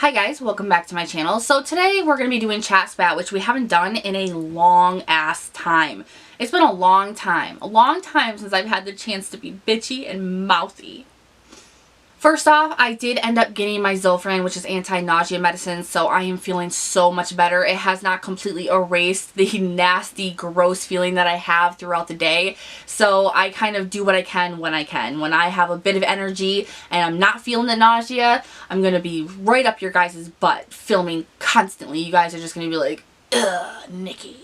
Hi guys, welcome back to my channel. So today we're going to be doing chat spat, which we haven't done in a long ass time. It's been a long time since I've had the chance to be bitchy and mouthy. First off, I did end up getting my Zofran, which is anti-nausea medicine, so I am feeling so much better. It has not completely erased the nasty, gross feeling that I have throughout the day, so I kind of do what I can when I can. When I have a bit of energy and I'm not feeling the nausea, I'm going to be right up your guys' butt, filming constantly. You guys are just going to be like, ugh, Niki.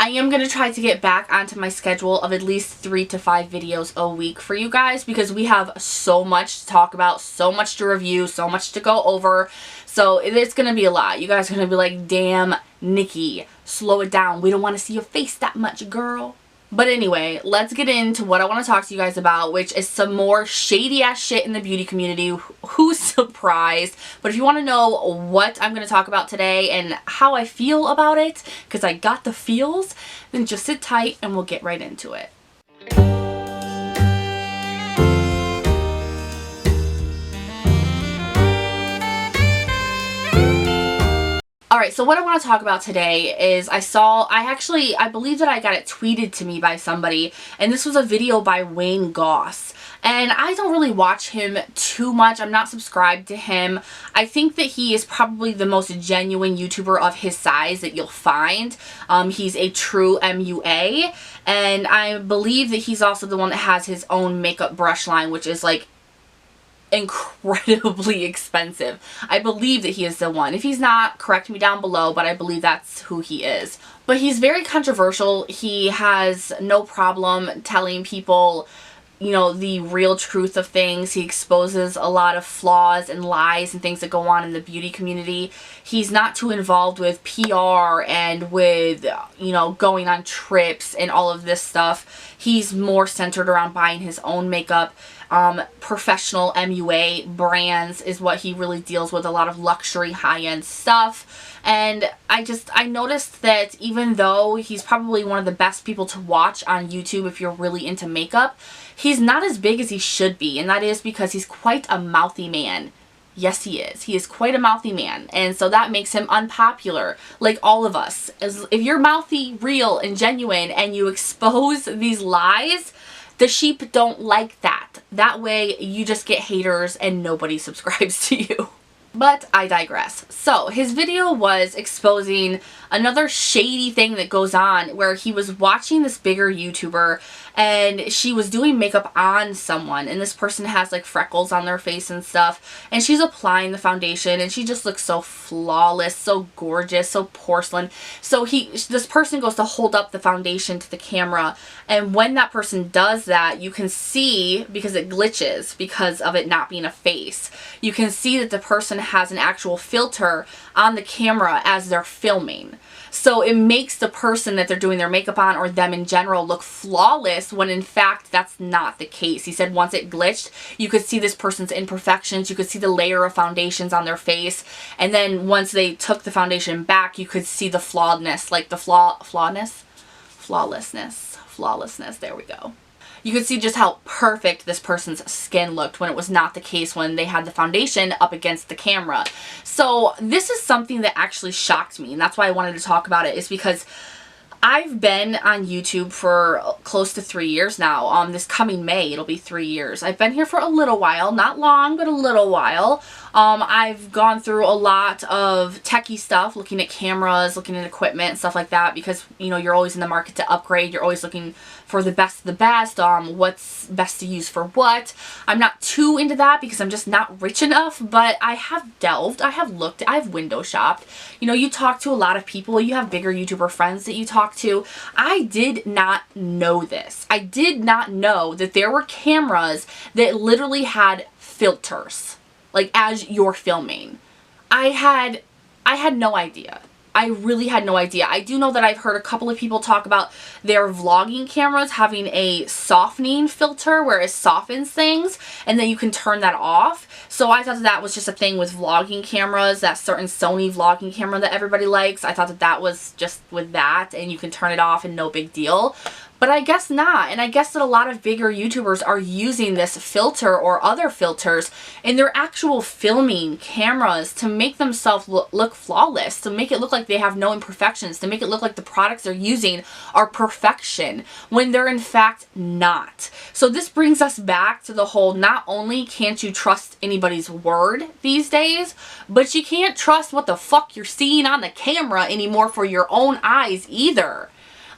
I am going to try to get back onto my schedule of at least 3 to 5 videos a week for you guys because we have so much to talk about, so much to review, so much to go over. So it's going to be a lot. You guys are going to be like, damn, Niki, slow it down. We don't want to see your face that much, girl. But anyway, let's get into what I want to talk to you guys about, which is some more shady ass shit in the beauty community. Who's surprised? But if you want to know what I'm going to talk about today and how I feel about it, because I got the feels, then just sit tight and we'll get right into it. Alright, so what I want to talk about today is I believe that I got it tweeted to me by somebody, and this was a video by Wayne Goss. And I don't really watch him too much. I'm not subscribed to him. I think that he is probably the most genuine YouTuber of his size that you'll find. He's a true MUA, and I believe that he's also the one that has his own makeup brush line, which is like incredibly expensive. I believe that he is the one. If he's not, correct me down below, but I believe that's who he is. But he's very controversial. He has no problem telling people, you know, the real truth of things. He exposes a lot of flaws and lies and things that go on in the beauty community. He's not too involved with PR and with, you know, going on trips and all of this stuff. He's more centered around buying his own makeup. Professional MUA brands is what he really deals with, a lot of luxury high-end stuff. And I noticed that even though he's probably one of the best people to watch on YouTube if you're really into makeup, he's not as big as he should be, and that is because he's quite a mouthy man. Yes, he is. He is quite a mouthy man, and so that makes him unpopular, like all of us. If you're mouthy, real, and genuine, and you expose these lies, the sheep don't like that. That way you just get haters and nobody subscribes to you. But I digress. So his video was exposing another shady thing that goes on where he was watching this bigger YouTuber and she was doing makeup on someone, and this person has like freckles on their face and stuff, and she's applying the foundation and she just looks so flawless, so gorgeous, so porcelain. So this person goes to hold up the foundation to the camera, and when that person does that, you can see, because it glitches because of it not being a face, you can see that the person has an actual filter on the camera as they're filming. So it makes the person that they're doing their makeup on, or them in general, look flawless when in fact that's not the case. He said once it glitched, you could see this person's imperfections, you could see the layer of foundations on their face, and then once they took the foundation back, you could see the flawedness, like the flawlessness, there we go. You could see just how perfect this person's skin looked when it was not the case when they had the foundation up against the camera. So this is something that actually shocked me, and that's why I wanted to talk about it, is because I've been on YouTube for close to 3 years now. This coming May, it'll be 3 years. I've been here for a little while, not long, but a little while. I've gone through a lot of techie stuff, looking at cameras, looking at equipment, stuff like that, because, you know, you're always in the market to upgrade. You're always looking for the best of the best, what's best to use for what. I'm not too into that because I'm just not rich enough, but I have delved, I have looked, I've window shopped. You know, you talk to a lot of people, you have bigger YouTuber friends that you talk to. I did not know this. I did not know that there were cameras that literally had filters, like as you're filming. I had no idea. I really had no idea. I do know that I've heard a couple of people talk about their vlogging cameras having a softening filter where it softens things, and then you can turn that off. So I thought that was just a thing with vlogging cameras, that certain Sony vlogging camera that everybody likes. I thought that was just with that, and you can turn it off and no big deal. But I guess not, and I guess that a lot of bigger YouTubers are using this filter or other filters in their actual filming cameras to make themselves look flawless, to make it look like they have no imperfections, to make it look like the products they're using are perfection, when they're in fact not. So this brings us back to the whole, not only can't you trust anybody's word these days, but you can't trust what the fuck you're seeing on the camera anymore for your own eyes either.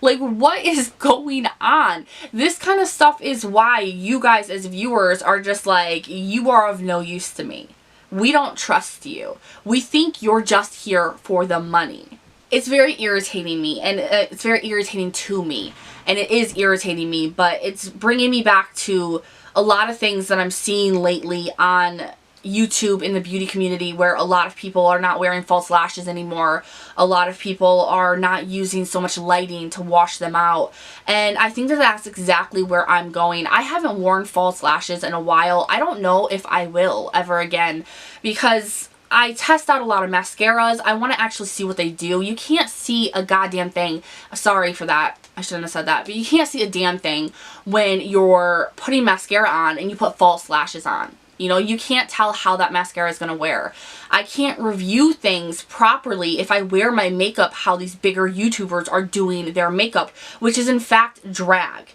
Like, what is going on? This kind of stuff is why you guys as viewers are just like, you are of no use to me. We don't trust you. We think you're just here for the money. It's very irritating me, and it's very irritating to me. And it is irritating me, but it's bringing me back to a lot of things that I'm seeing lately on YouTube in the beauty community, where a lot of people are not wearing false lashes anymore. A lot of people are not using so much lighting to wash them out. And I think that that's exactly where I'm going. I haven't worn false lashes in a while. I don't know if I will ever again, because I test out a lot of mascaras. I want to actually see what they do. You can't see a goddamn thing. Sorry for that. I shouldn't have said that. But you can't see a damn thing when you're putting mascara on and you put false lashes on. You know, you can't tell how that mascara is going to wear. I can't review things properly if I wear my makeup how these bigger YouTubers are doing their makeup, which is in fact drag.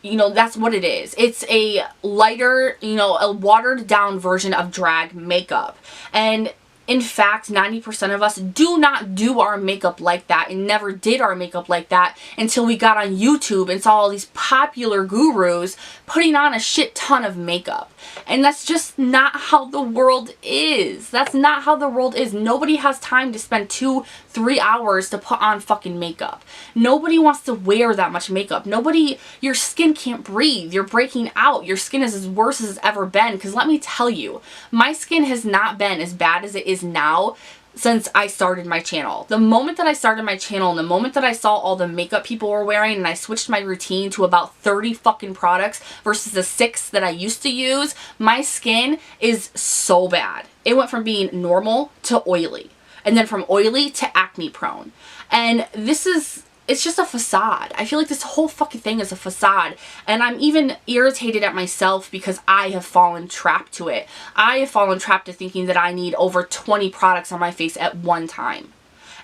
You know, that's what it is. It's a lighter, you know, a watered down version of drag makeup. And in fact, 90% of us do not do our makeup like that, and never did our makeup like that until we got on YouTube and saw all these popular gurus putting on a shit ton of makeup. And that's just not how the world is. That's not how the world is. Nobody has time to spend 2-3 hours to put on fucking makeup. Nobody wants to wear that much makeup. Nobody, your skin can't breathe. You're breaking out. Your skin is as worse as it's ever been. Because let me tell you, my skin has not been as bad as it is now since I started my channel. The moment that I started my channel and the moment that I saw all the makeup people were wearing and I switched my routine to about 30 fucking products versus the 6 that I used to use, my skin is so bad. It went from being normal to oily, and then from oily to acne prone. And this is, it's just a facade. I feel like this whole fucking thing is a facade. And I'm even irritated at myself because I have fallen trapped to it. I have fallen trapped to thinking that I need over 20 products on my face at one time,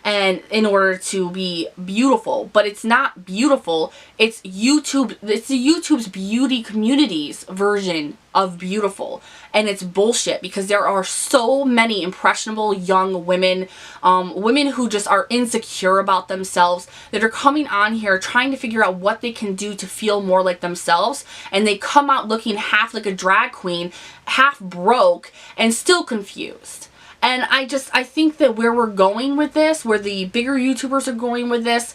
and in order to be beautiful. But it's not beautiful. It's YouTube. It's the YouTube's beauty community's version of beautiful. And it's bullshit, because there are so many impressionable young women, women who just are insecure about themselves, that are coming on here trying to figure out what they can do to feel more like themselves, and they come out looking half like a drag queen, half broke, and still confused. And I think that where we're going with this, where the bigger YouTubers are going with this,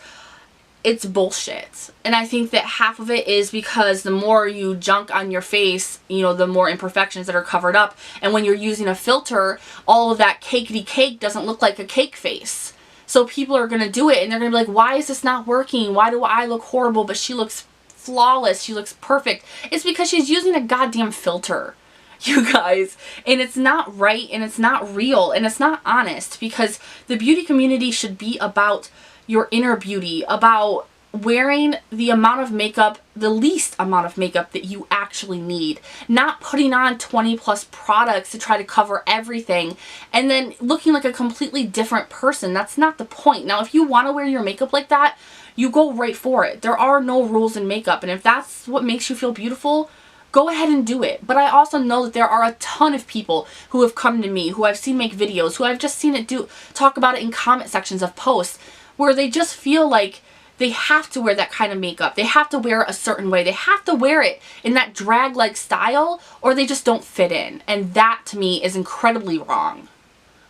it's bullshit. And I think that half of it is because the more you junk on your face, you know, the more imperfections that are covered up. And when you're using a filter, all of that cakey cake doesn't look like a cake face. So people are going to do it and they're going to be like, why is this not working? Why do I look horrible but she looks flawless? She looks perfect. It's because she's using a goddamn filter, you guys. And it's not right, and it's not real, and it's not honest, because the beauty community should be about your inner beauty, about wearing the amount of makeup, the least amount of makeup that you actually need, not putting on 20 plus products to try to cover everything and then looking like a completely different person. That's not the point. Now, if you want to wear your makeup like that, you go right for it. There are no rules in makeup, and if that's what makes you feel beautiful, go ahead and do it. But I also know that there are a ton of people who have come to me, who I've seen make videos, who I've just seen it talk about it in comment sections of posts, where they just feel like they have to wear that kind of makeup. They have to wear it a certain way. They have to wear it in that drag-like style, or they just don't fit in. And that, to me, is incredibly wrong.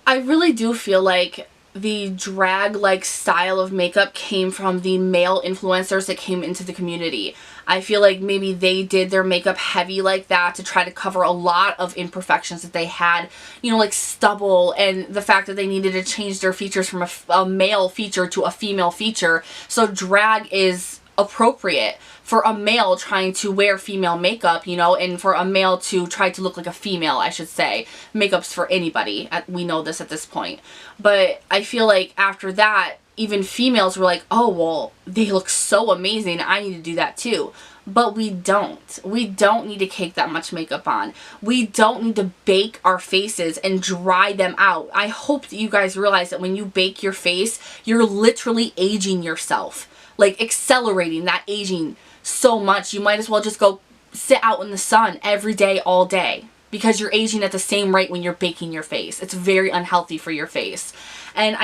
I really do feel like the drag-like style of makeup came from the male influencers that came into the community. I feel like maybe they did their makeup heavy like that to try to cover a lot of imperfections that they had, you know, like stubble, and the fact that they needed to change their features from a male feature to a female feature. So drag is appropriate for a male trying to wear female makeup, you know, and for a male to try to look like a female, I should say. Makeup's for anybody. We know this at this point. But I feel like after that, even females were like, oh, well, they look so amazing, I need to do that too. But we don't. We don't need to cake that much makeup on. We don't need to bake our faces and dry them out. I hope that you guys realize that when you bake your face, you're literally aging yourself. Like accelerating that aging so much. You might as well just go sit out in the sun every day, all day. Because you're aging at the same rate when you're baking your face. It's very unhealthy for your face. And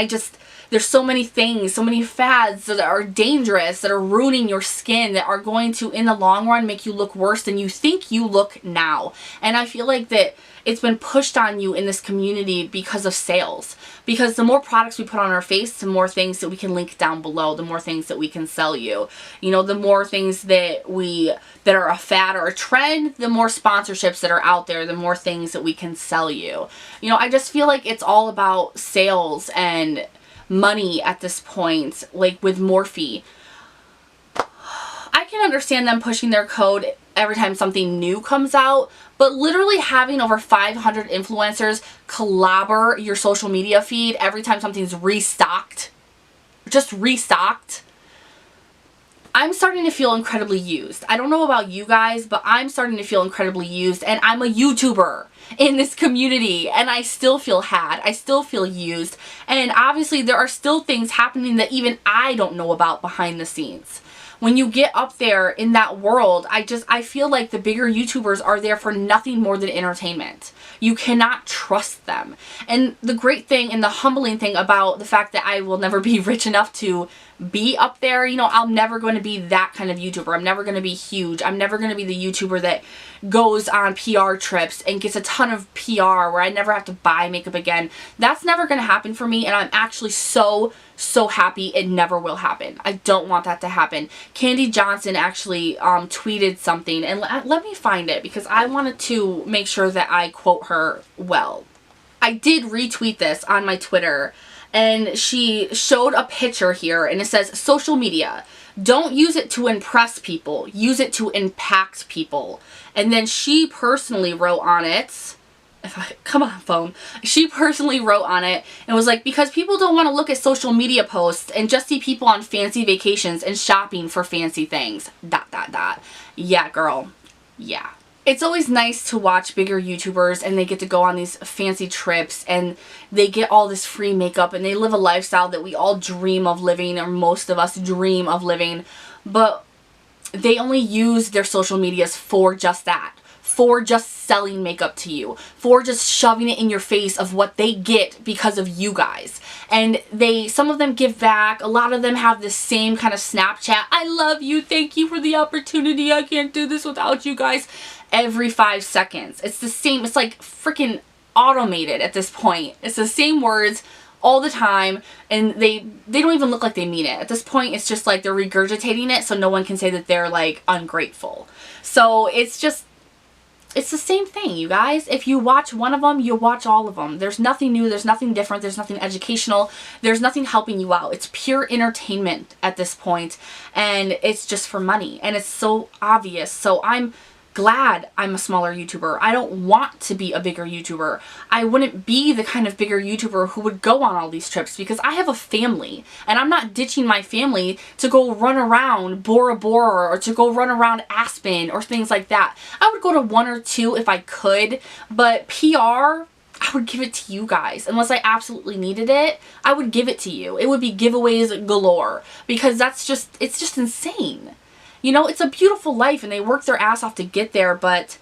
there's so many things, so many fads that are dangerous, that are ruining your skin, that are going to, in the long run, make you look worse than you think you look now. And I feel like that it's been pushed on you in this community because of sales. Because the more products we put on our face, the more things that we can link down below, the more things that we can sell you. You know, the more things that are a fad or a trend, the more sponsorships that are out there, the more things that we can sell you. You know, I just feel like it's all about sales and money at this point, like with Morphe. I can understand them pushing their code every time something new comes out, but literally having over 500 influencers collabor your social media feed every time something's restocked, just restocked, I'm starting to feel incredibly used. I don't know about you guys, but I'm starting to feel incredibly used, and I'm a YouTuber in this community, and I still feel had. I still feel used, and obviously there are still things happening that even I don't know about behind the scenes. When you get up there in that world, I feel like the bigger YouTubers are there for nothing more than entertainment. You cannot trust them. And the great thing and the humbling thing about the fact that I will never be rich enough to be up there, you know, I'm never going to be that kind of YouTuber. I'm never going to be huge. I'm never going to be the YouTuber that goes on PR trips and gets a ton of PR where I never have to buy makeup again. That's never going to happen for me, and I'm actually so happy it never will happen. I don't want that to happen. Candy Johnson actually tweeted something, and let me find it because I wanted to make sure that I quote her well. I did retweet this on my Twitter, and she showed a picture here, and it says, social media, don't use it to impress people, use it to impact people. And then she personally wrote on it, come on phone, she personally wrote on it and was like, because people don't want to look at social media posts and just see people on fancy vacations and shopping for fancy things, ... Yeah, girl, yeah. It's always nice to watch bigger YouTubers and they get to go on these fancy trips and they get all this free makeup and they live a lifestyle that we all dream of living, or most of us dream of living, but they only use their social medias for just that. For just selling makeup to you, for just shoving it in your face of what they get because of you guys. And some of them give back, a lot of them have the same kind of Snapchat, I love you, thank you for the opportunity, I can't do this without you guys, every 5 seconds. It's the same, it's like freaking automated at this point. It's the same words all the time, and they don't even look like they mean it. At this point, it's just like they're regurgitating it so no one can say that they're like ungrateful. So it's the same thing, you guys. If you watch one of them, you watch all of them. There's nothing new, there's nothing different, there's nothing educational, there's nothing helping you out. It's pure entertainment at this point, and it's just for money, and it's so obvious. So I'm glad I'm a smaller YouTuber. I don't want to be a bigger YouTuber. I wouldn't be the kind of bigger YouTuber who would go on all these trips because I have a family and I'm not ditching my family to go run around Bora Bora or to go run around Aspen or things like that. I would go to 1 or 2 if I could, but PR, I would give it to you guys. Unless I absolutely needed it, I would give it to you. It would be giveaways galore because it's just insane. You know, it's a beautiful life and they work their ass off to get there, but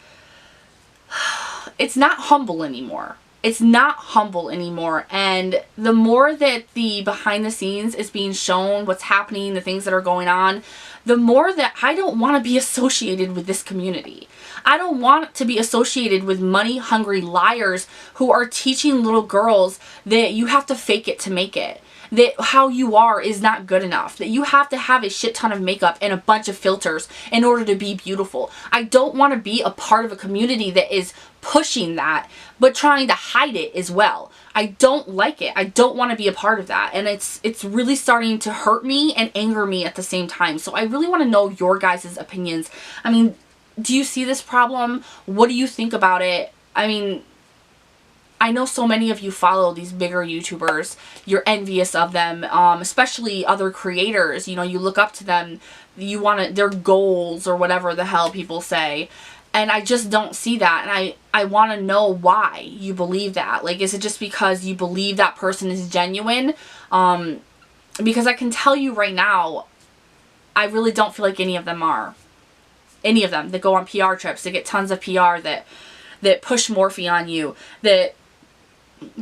it's not humble anymore. It's not humble anymore. And the more that the behind the scenes is being shown, what's happening, the things that are going on, the more that I don't want to be associated with this community. I don't want to be associated with money-hungry liars who are teaching little girls that you have to fake it to make it. That how you are is not good enough. That you have to have a shit ton of makeup and a bunch of filters in order to be beautiful. I don't want to be a part of a community that is pushing that, but trying to hide it as well. I don't like it. I don't want to be a part of that. And it's really starting to hurt me and anger me at the same time. So I really want to know your guys' opinions. I mean, do you see this problem? What do you think about it? I mean, I know so many of you follow these bigger YouTubers. You're envious of them, especially other creators. You know, you look up to them. You want their goals or whatever the hell people say. And I just don't see that. And I want to know why you believe that. Like, is it just because you believe that person is genuine? Because I can tell you right now, I really don't feel like any of them are. Any of them that go on PR trips, that get tons of PR, that push Morphe on you, that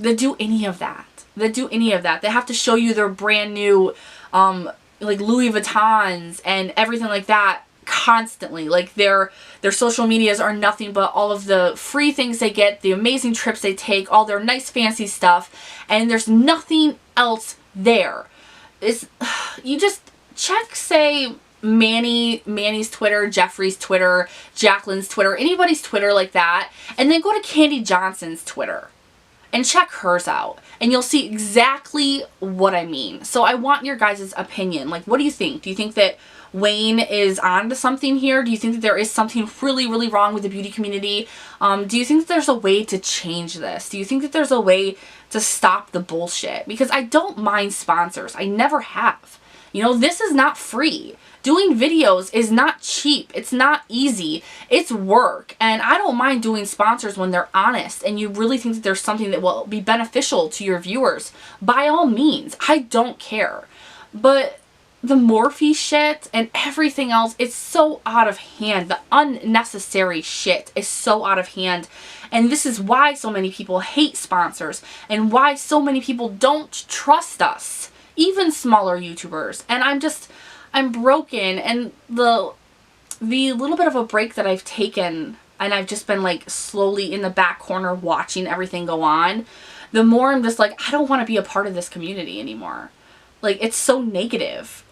do any of that. That do any of that. They have to show you their brand new, like Louis Vuittons and everything like that constantly. Like their social medias are nothing but all of the free things they get, the amazing trips they take, all their nice fancy stuff, and there's nothing else there. You just check, say, Manny's Twitter, Jeffrey's Twitter, Jacqueline's Twitter, anybody's Twitter like that, and then go to Candy Johnson's Twitter and check hers out, and you'll see exactly what I mean. So I want your guys' opinion. Like, what do you think? Do you think that Wayne is on to something here? Do you think that there is something really, really wrong with the beauty community? Do you think that there's a way to change this? Do you think that there's a way to stop the bullshit? Because I don't mind sponsors. I never have. You know, this is not free. Doing videos is not cheap. It's not easy. It's work. And I don't mind doing sponsors when they're honest and you really think that there's something that will be beneficial to your viewers. By all means, I don't care. But the Morphe shit and everything else, it's so out of hand. The unnecessary shit is so out of hand. And this is why so many people hate sponsors and why so many people don't trust us. Even smaller YouTubers. And I'm broken, and the little bit of a break that I've taken, and I've just been like slowly in the back corner watching everything go on, the more I'm just like, I don't want to be a part of this community anymore. Like, it's so negative.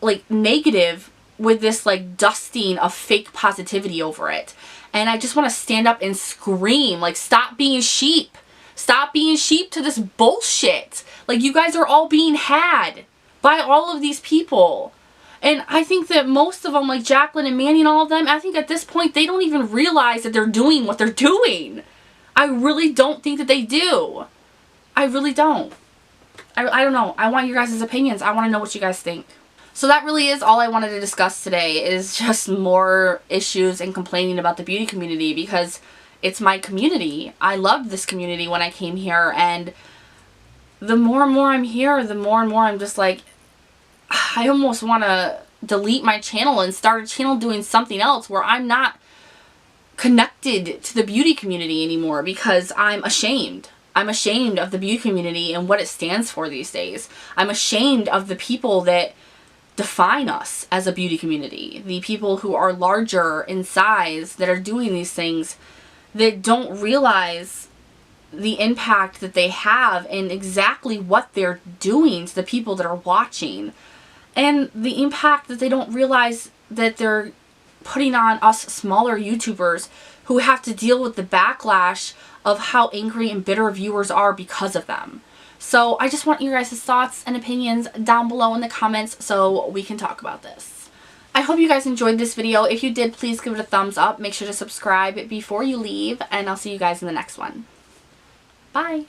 Like, negative with this like dusting of fake positivity over it. And I just want to stand up and scream, like, stop being sheep. Stop being sheep to this bullshit. Like, you guys are all being had by all of these people. And I think that most of them, like Jacqueline and Manny and all of them, I think at this point they don't even realize that they're doing what they're doing. I really don't think that they do. I really don't. I don't know. I want your guys' opinions. I want to know what you guys think. So that really is all I wanted to discuss today, is just more issues and complaining about the beauty community, because it's my community. I loved this community when I came here, and the more and more I'm here, the more and more I'm just like, I almost want to delete my channel and start a channel doing something else where I'm not connected to the beauty community anymore, because I'm ashamed. I'm ashamed of the beauty community and what it stands for these days. I'm ashamed of the people that define us as a beauty community. The people who are larger in size that are doing these things, that don't realize the impact that they have and exactly what they're doing to the people that are watching. And the impact that they don't realize that they're putting on us smaller YouTubers who have to deal with the backlash of how angry and bitter viewers are because of them. So I just want your guys' thoughts and opinions down below in the comments so we can talk about this. I hope you guys enjoyed this video. If you did, please give it a thumbs up. Make sure to subscribe before you leave, and I'll see you guys in the next one. Bye!